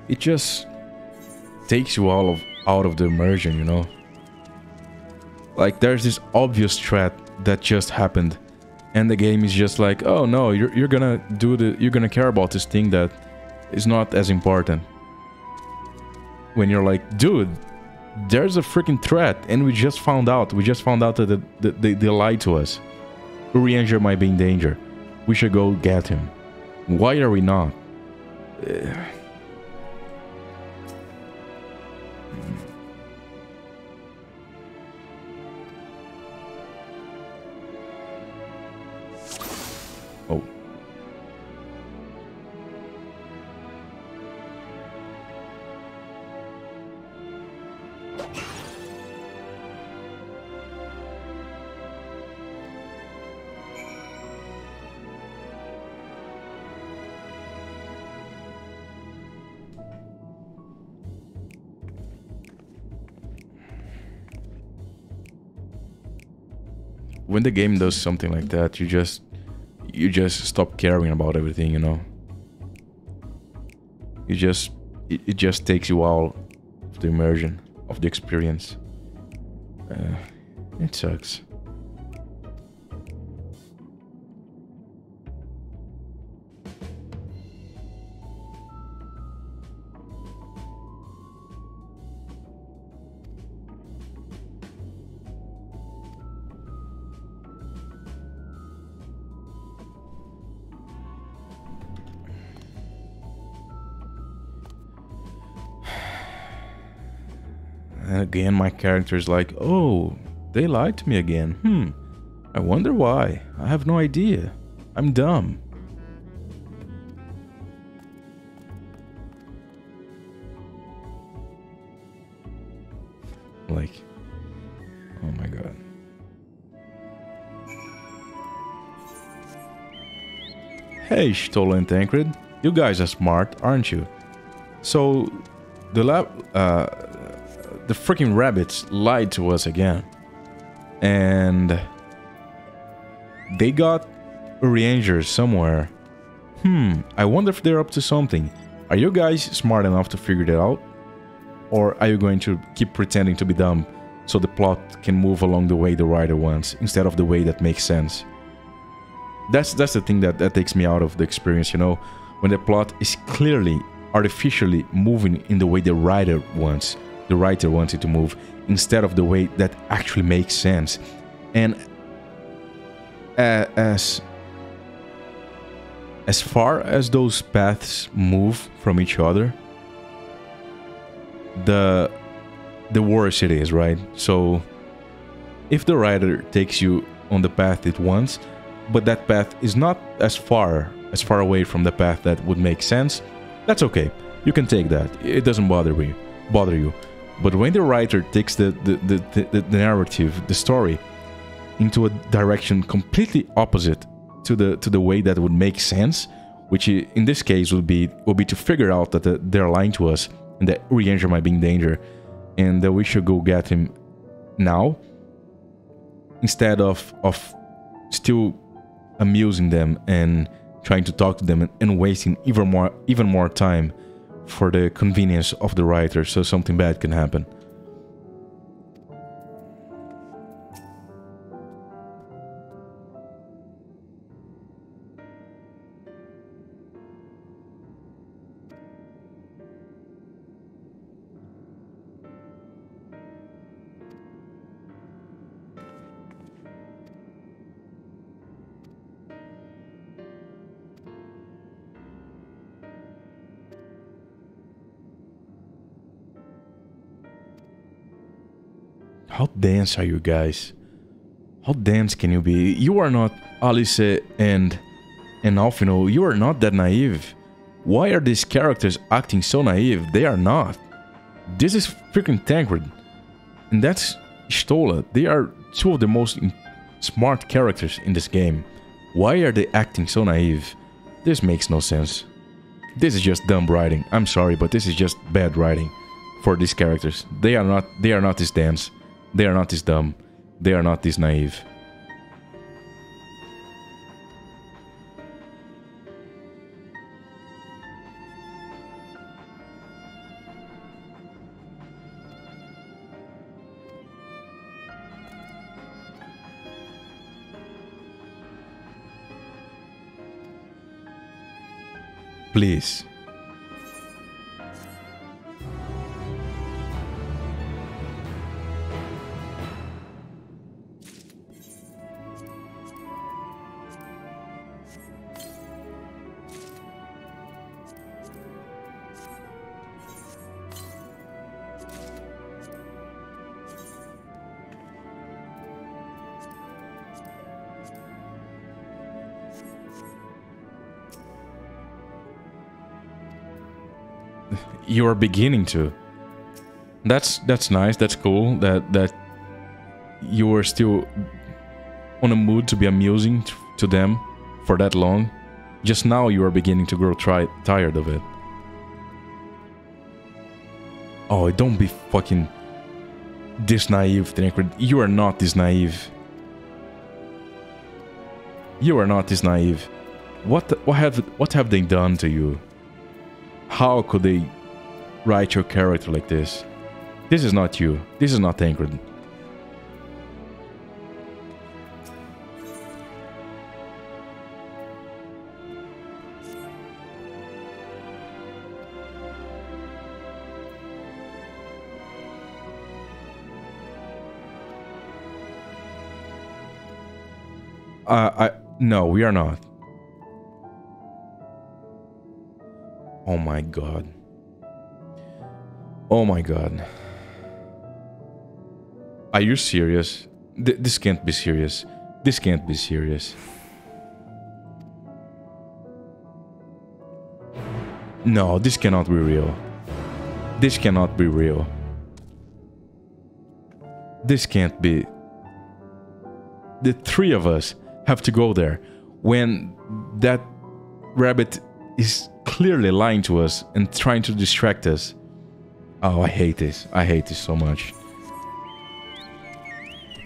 it just takes you out of the immersion, you know? Like, there's this obvious threat that just happened, and the game is just like, oh no, you're gonna care about this thing that is not as important. When you're like, dude, there's a freaking threat, and we just found out that they lied to us. Urianger might be in danger. We should go get him. Why are we not? Oh. When the game does something like that, you just stop caring about everything, you know. It just takes you out of the immersion of the experience. It sucks. And again, my character is like, oh, they lied to me again. I wonder why. I have no idea. I'm dumb. Like, oh my god. Hey, Stola and Tancred. You guys are smart, aren't you? So, the freaking rabbits lied to us again. And they got Uriangers somewhere. I wonder if they're up to something. Are you guys smart enough to figure that out? Or are you going to keep pretending to be dumb so the plot can move along the way the writer wants, instead of the way that makes sense? That's the thing that takes me out of the experience, you know? When the plot is clearly, artificially moving in the way the writer wants. The writer wants it to move, instead of the way that actually makes sense. And as far as those paths move from each other, the worse it is, right? So if the writer takes you on the path it wants, but that path is not as far away from the path that would make sense, that's okay. You can take that. It doesn't bother you. But when the writer takes the narrative, the story, into a direction completely opposite to the way that would make sense, which in this case would be to figure out that they're lying to us and that Urianger might be in danger, and that we should go get him now, instead of still amusing them and trying to talk to them and wasting even more time for the convenience of the writer, so something bad can happen. How dense are you guys? How dense can you be? You are not Alice and Alfino. You are not that naive. Why are these characters acting so naive? They are not. This is freaking Tancred. And that's Stola. They are two of the most smart characters in this game. Why are they acting so naive? This makes no sense. This is just dumb writing. I'm sorry, but this is just bad writing for these characters. They are not this dense. They are not this dumb. They are not this naive. Please. You are beginning to. That's nice. That's cool. That you were still on a mood to be amusing to them for that long. Just now you are beginning to grow tired of it. Oh, don't be fucking this naive, Tancred. You are not this naive. You are not this naive. What have they done to you? How could they write your character like this? This is not you. This is not Tancred. No, we are not. Oh my god. Oh my god. Are you serious? This can't be serious. This can't be serious. No, this cannot be real. This cannot be real. This can't be. The three of us have to go there when that rabbit is clearly lying to us and trying to distract us. Oh, I hate this. I hate this so much.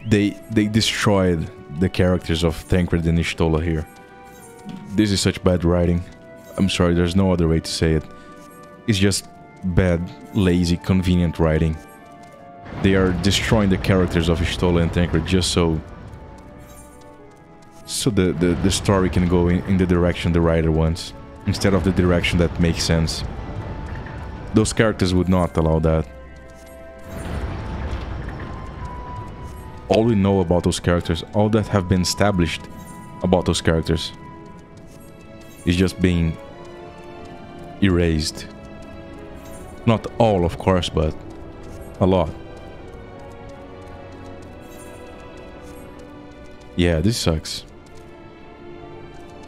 They destroyed the characters of Tancred and Y'shtola here. This is such bad writing. I'm sorry, there's no other way to say it. It's just bad, lazy, convenient writing. They are destroying the characters of Y'shtola and Tancred just so the story can go in the direction the writer wants, instead of the direction that makes sense. Those characters would not allow that. All we know about those characters, all that have been established about those characters, is just being erased. Not all, of course, but a lot. Yeah, this sucks.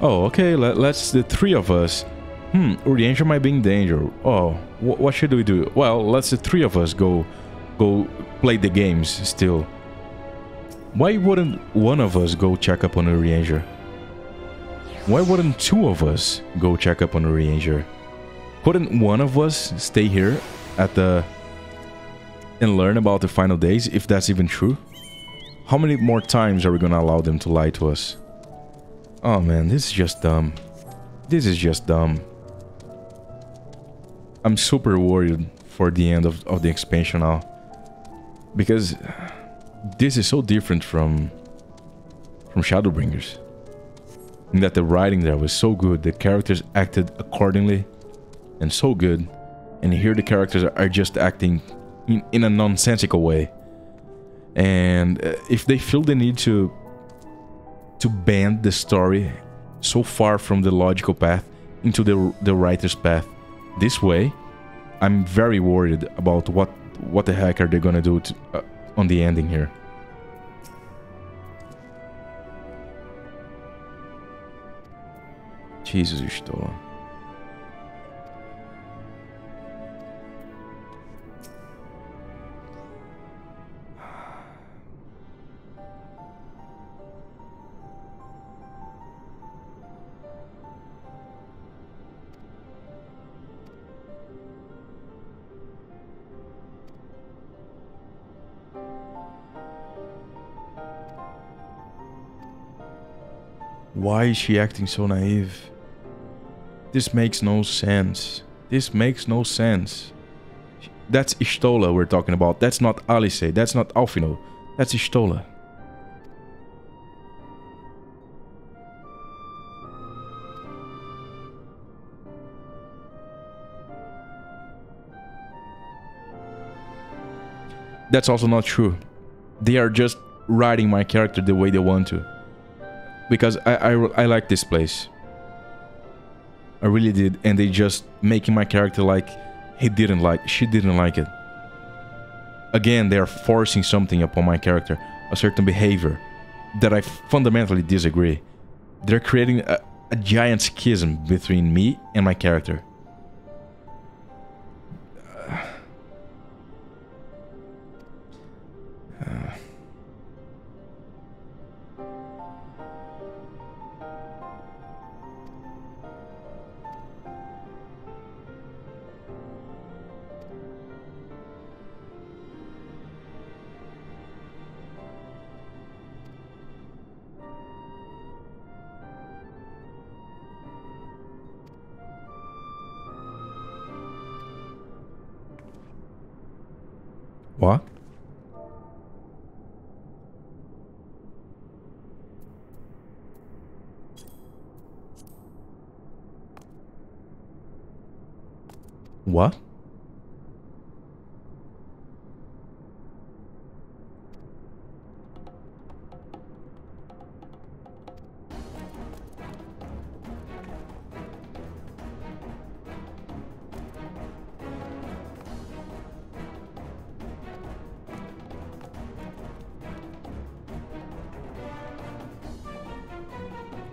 Oh, okay, let's the three of us. Urianger might be in danger. Oh, what should we do? Well, let's the three of us go play the games still. Why wouldn't one of us go check up on Urianger? Why wouldn't two of us go check up on Urianger? Couldn't one of us stay here at the and learn about the final days, if that's even true? How many more times are we gonna allow them to lie to us? Oh man, this is just dumb. This is just dumb. I'm super worried for the end of the expansion now. Because this is so different from Shadowbringers. In that the writing there was so good, the characters acted accordingly and so good. And here the characters are just acting in a nonsensical way. And if they feel the need to bend the story so far from the logical path into the writer's path this way, I'm very worried about what the heck are they gonna do on the ending here. Jesus, Y'shtola. Why is she acting so naive? This makes no sense. This makes no sense. That's Y'shtola we're talking about. That's not Alice. That's not Alphino. That's Y'shtola. That's also not true. They are just writing my character the way they want to. Because I like this place. I really did. And they just making my character like she didn't like it. Again, they are forcing something upon my character. A certain behavior that I fundamentally disagree. They're creating a giant schism between me and my character. What? What?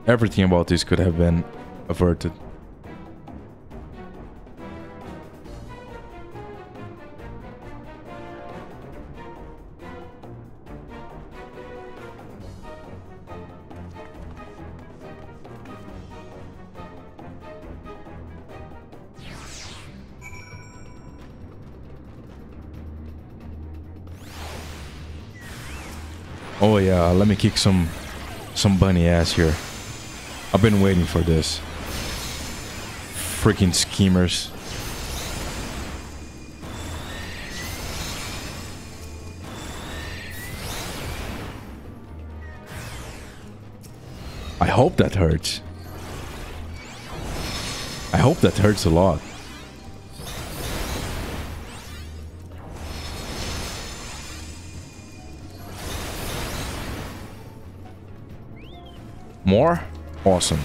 Everything about this could have been averted. Oh yeah, let me kick some bunny ass here. I've been waiting for this. Freaking schemers. I hope that hurts. I hope that hurts a lot. More? Awesome.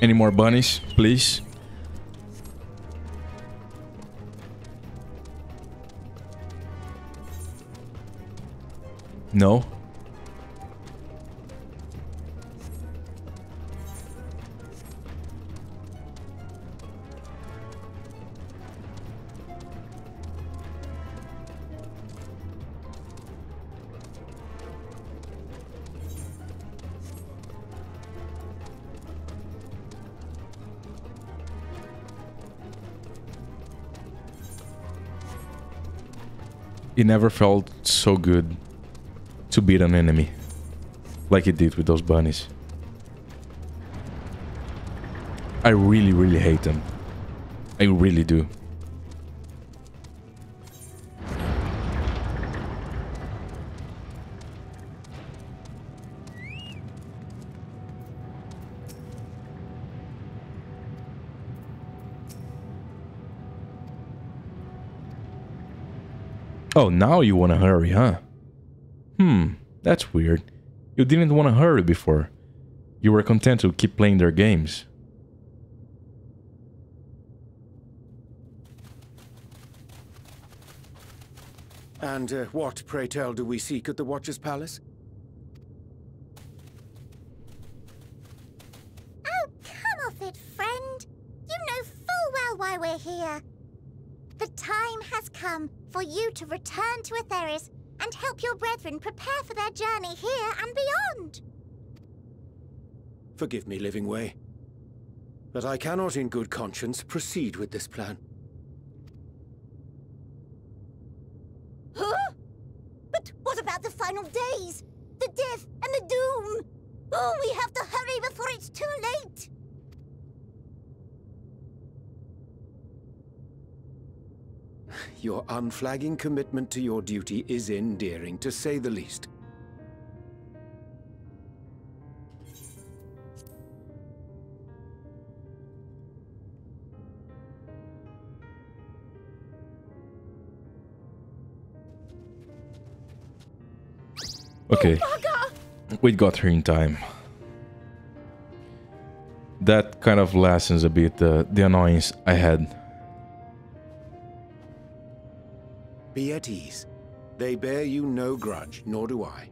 Any more bunnies, please? No? It never felt so good to beat an enemy like it did with those bunnies. I really, really hate them. I really do. Oh, now you want to hurry, huh? That's weird. You didn't want to hurry before. You were content to keep playing their games. And what, pray tell, do we seek at the Watcher's Palace? Oh, come off it, friend. You know full well why we're here. The time has come for you to return to Atheris and help your brethren prepare for their journey here and beyond. Forgive me, Living Way. but I cannot in good conscience proceed with this plan. Huh? But what about the final days? The death and the doom? Oh, we have to hurry before it's too late! Your unflagging commitment to your duty is endearing, to say the least. Okay, we got here in time. That kind of lessens a bit the annoyance I had. Be at ease. They bear you no grudge, nor do I.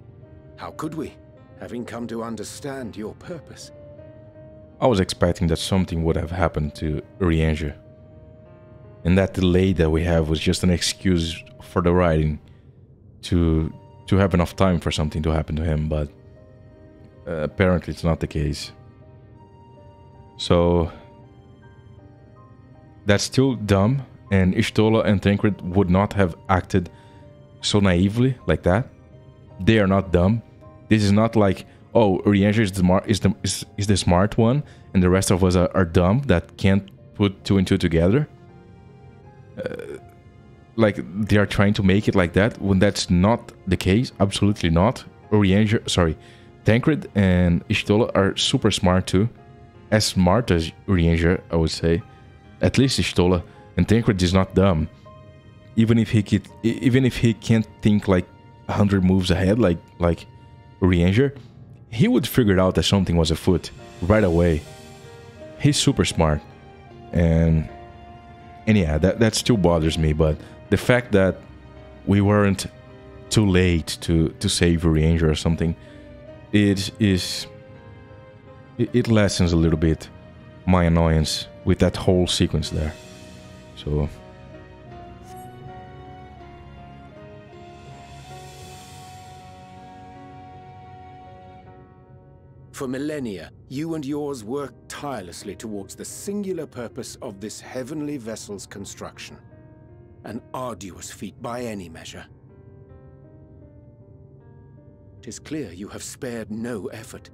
How could we, having come to understand your purpose? I was expecting that something would have happened to Urianger. And that delay that we have was just an excuse for the writing to have enough time for something to happen to him, but apparently it's not the case. So that's still dumb, and Y'shtola and Tancred would not have acted so naively like that. They are not dumb. This is not like, oh, Urianger is the smart one, and the rest of us are dumb that can't put two and two together. Like they are trying to make it like that when that's not the case. Absolutely not. Tancred and Y'shtola are super smart too, as smart as Urianger, I would say. At least Y'shtola. And Tancred is not dumb. Even if he can't think like 100 moves ahead, like Urianger, he would figure out that something was afoot right away. He's super smart, and yeah, that still bothers me. But the fact that we weren't too late to save Urianger or something, it lessens a little bit my annoyance with that whole sequence there. So for millennia, you and yours worked tirelessly towards the singular purpose of this heavenly vessel's construction. An arduous feat by any measure. 'Tis clear you have spared no effort.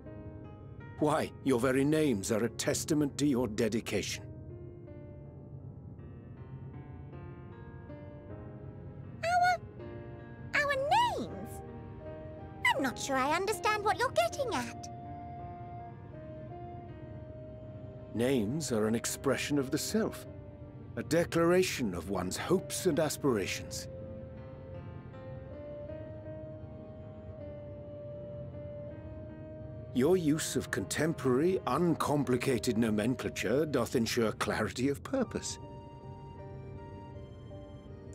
Why, your very names are a testament to your dedication. Our names? I'm not sure I understand what you're getting at. Names are an expression of the self, a declaration of one's hopes and aspirations. Your use of contemporary, uncomplicated nomenclature doth ensure clarity of purpose.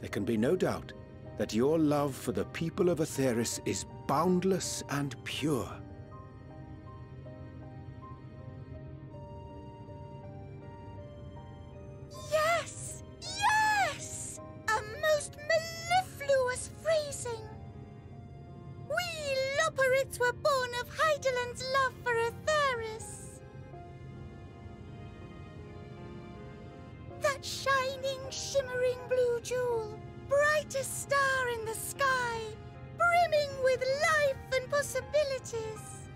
There can be no doubt that your love for the people of Aetheris is boundless and pure. Yes! Yes! A most mellifluous phrasing. We Loporrits were born of Hydaelyn's love for Aetheris. That shining, shimmering blue jewel, brightest star in the sky, brimming with life and possibilities.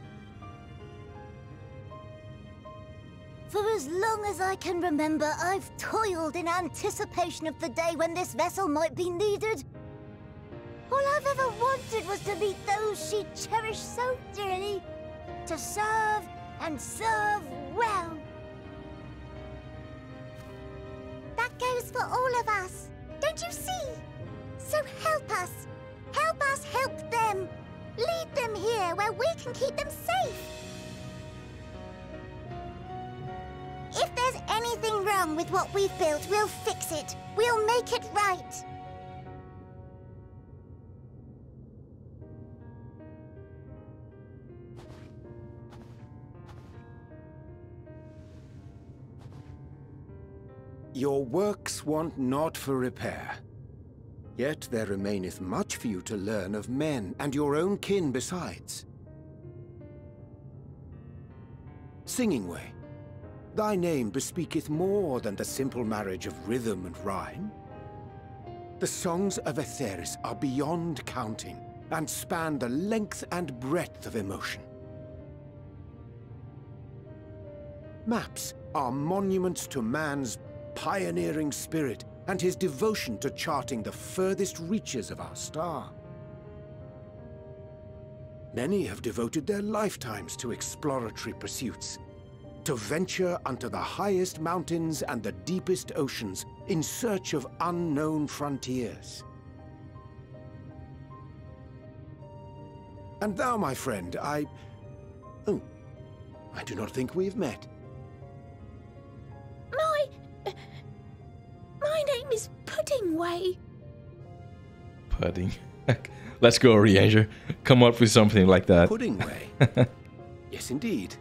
For as long as I can remember, I've toiled in anticipation of the day when this vessel might be needed. All I've ever wanted was to meet those she cherished so dearly, to serve and serve well. That goes for all of us, don't you see? So help us help them. Lead them here where we can keep them safe. If there's anything wrong with what we've built, we'll fix it. We'll make it right. Your works want not for repair. Yet there remaineth much for you to learn of men, and your own kin besides. Singing Way. Thy name bespeaketh more than the simple marriage of rhythm and rhyme. The songs of Aetheris are beyond counting, and span the length and breadth of emotion. Maps are monuments to man's pioneering spirit and his devotion to charting the furthest reaches of our star. Many have devoted their lifetimes to exploratory pursuits, to venture unto the highest mountains and the deepest oceans in search of unknown frontiers. And thou, my friend, I do not think we've met. My name is Puddingway. Pudding. Let's go, Rianger. Come up with something like that. Puddingway? Yes, indeed.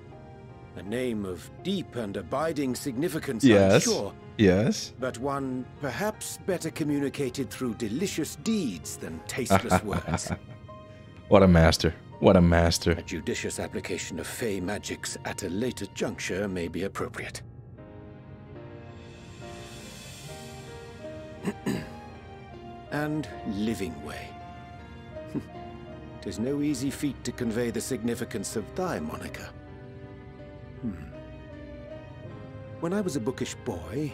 A name of deep and abiding significance, Yes. I'm sure. Yes. But one perhaps better communicated through delicious deeds than tasteless words. What a master. What a master. A judicious application of fey magics at a later juncture may be appropriate. And living way. 'Tis no easy feat to convey the significance of thy moniker. When I was a bookish boy,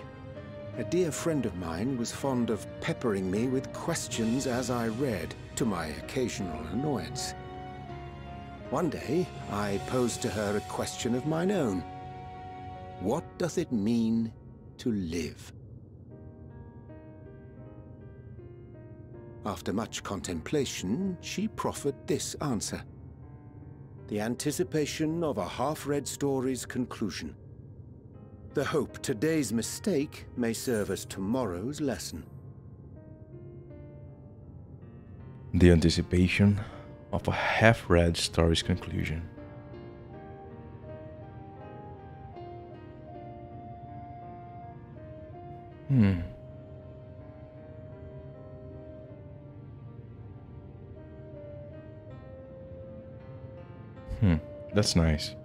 a dear friend of mine was fond of peppering me with questions as I read, to my occasional annoyance. One day, I posed to her a question of mine own. What doth it mean to live? After much contemplation, she proffered this answer. The anticipation of a half-read story's conclusion. The hope today's mistake may serve as tomorrow's lesson. The anticipation of a half-read story's conclusion. That's nice.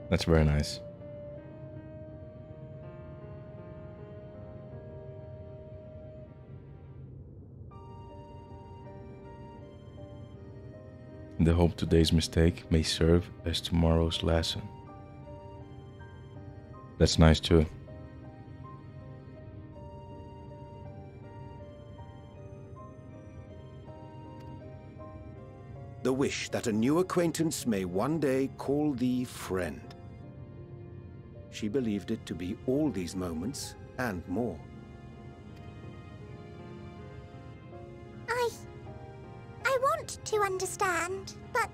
That's very nice. The hope today's mistake may serve as tomorrow's lesson. That's nice too. The wish that a new acquaintance may one day call thee friend. She believed it to be all these moments and more. I want to understand, but...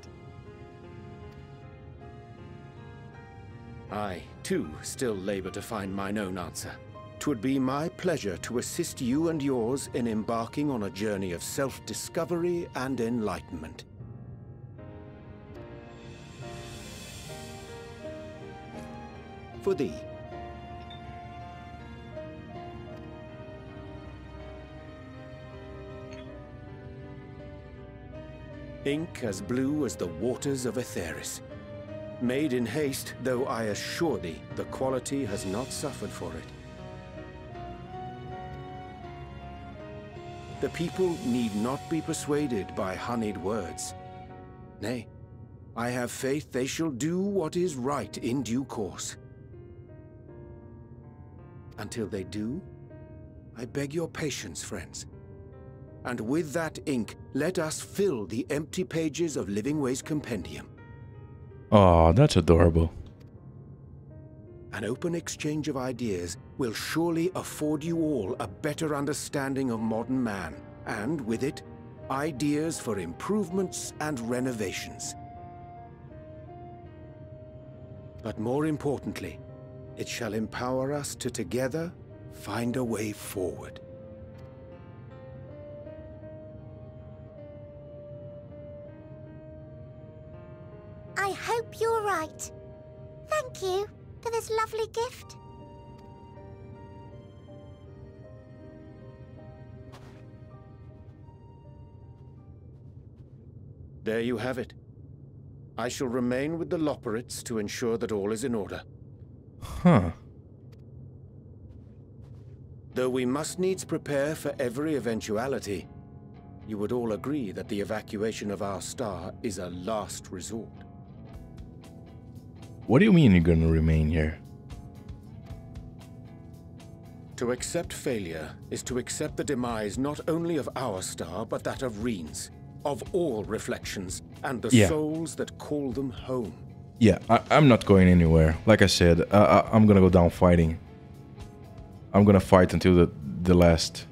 I, too, still labor to find mine own answer. 'Twould be my pleasure to assist you and yours in embarking on a journey of self-discovery and enlightenment. For thee. Ink as blue as the waters of Aetheris. Made in haste, though I assure thee, the quality has not suffered for it. The people need not be persuaded by honeyed words. Nay, I have faith they shall do what is right in due course. Until they do, I beg your patience, friends. And with that ink, let us fill the empty pages of Livingway's compendium. Oh, that's adorable. An open exchange of ideas will surely afford you all a better understanding of modern man, and with it, ideas for improvements and renovations. But more importantly, it shall empower us to together find a way forward. I hope you're right. Thank you for this lovely gift. There you have it. I shall remain with the Loporrits to ensure that all is in order. Huh. Though we must needs prepare for every eventuality, you would all agree that the evacuation of our star is a last resort. What do you mean you're gonna remain here? To accept failure is to accept the demise not only of our star, but that of Reen's, of all reflections, and the souls that call them home. Yeah, I'm not going anywhere. Like I said, I'm gonna go down fighting. I'm gonna fight until the last,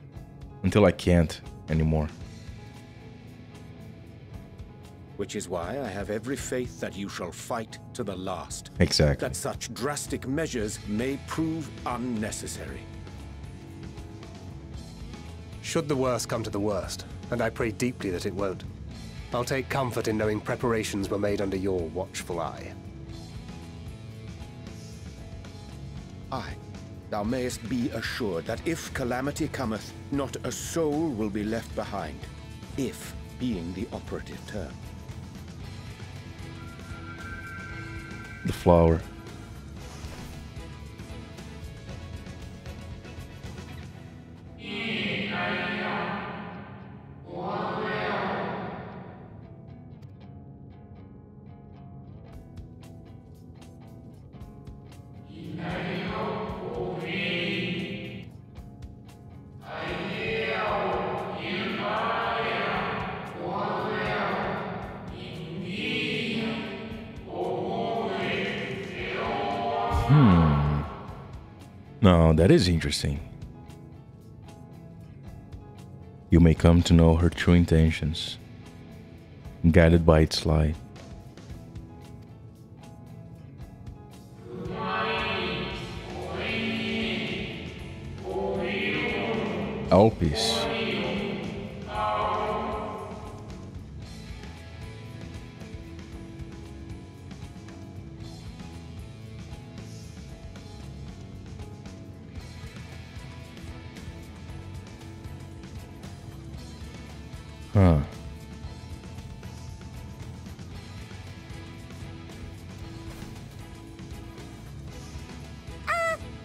until I can't anymore. Which is why I have every faith that you shall fight to the last. Exactly. That such drastic measures may prove unnecessary. Should the worst come to the worst, and I pray deeply that it won't, I'll take comfort in knowing preparations were made under your watchful eye. Aye, thou mayest be assured that if calamity cometh, not a soul will be left behind. If being the operative term. The flower. No, that is interesting. You may come to know her true intentions, guided by its light. Alpis. Huh.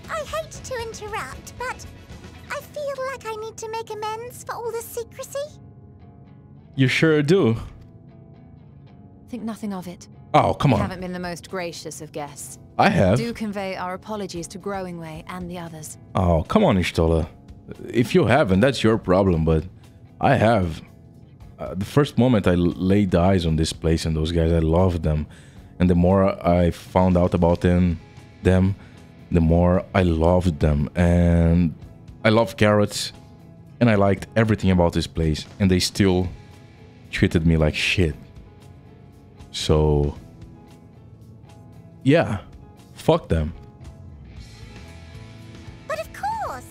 I hate to interrupt, but I feel like I need to make amends for all the secrecy. You sure do. Think nothing of it. Oh, come We on. haven't been the most gracious of guests. I have. Do convey our apologies to Growing Way and the others. Oh, come on, Ishtola. If you haven't, that's your problem, but I have. The first moment I laid eyes on this place and those guys, I loved them. And the more I found out about them, the more I loved them. And I love carrots, and I liked everything about this place, and they still treated me like shit. So, yeah, fuck them. But of course!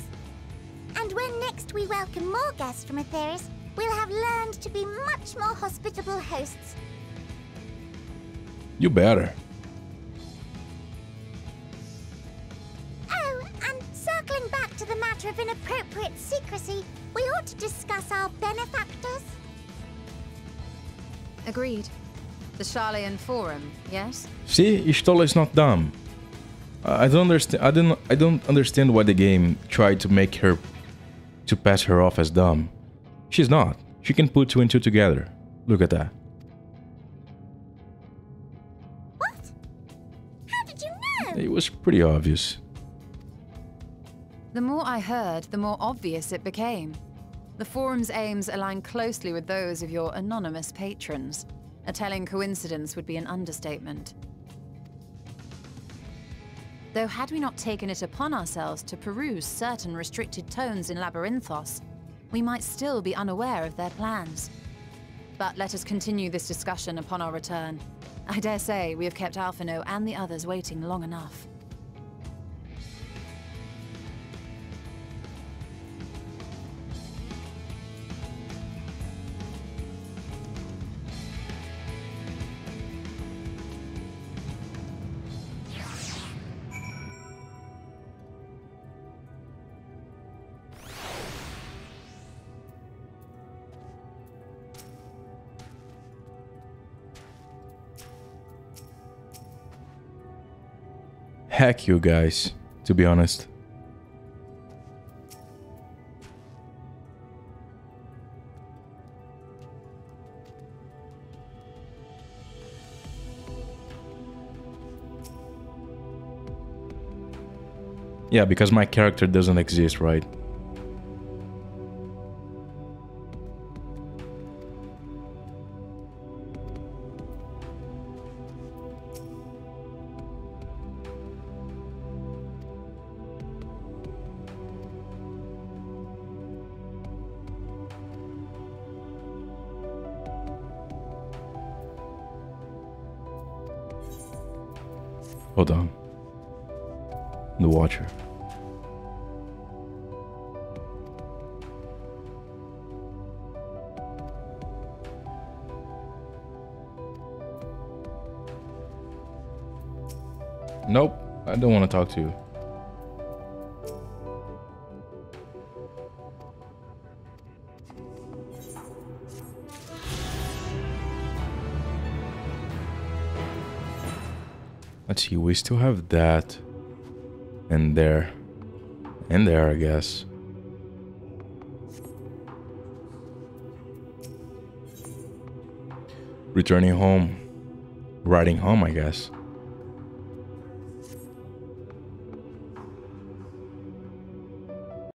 And when next we welcome more guests from Atheris, we'll have learned to be much more hospitable hosts. You better. Oh, and circling back to the matter of inappropriate secrecy, we ought to discuss our benefactors. Agreed. The Charleyan Forum, yes? See, Ishtola is not dumb. I don't understand. I don't understand why the game tried to make her to pass her off as dumb. She's not. She can put two and two together. Look at that. What? How did you know? It was pretty obvious. The more I heard, the more obvious it became. The Forum's aims align closely with those of your anonymous patrons. A telling coincidence would be an understatement. Though had we not taken it upon ourselves to peruse certain restricted tones in Labyrinthos, we might still be unaware of their plans. But let us continue this discussion upon our return. I dare say we have kept Alphino and the others waiting long enough. Heck you guys, to be honest. Yeah, because my character doesn't exist, right? Hold on. The Watcher. Nope, I don't want to talk to you. Let's see, we still have that. And there. And there, I guess. Returning home. Riding home, I guess.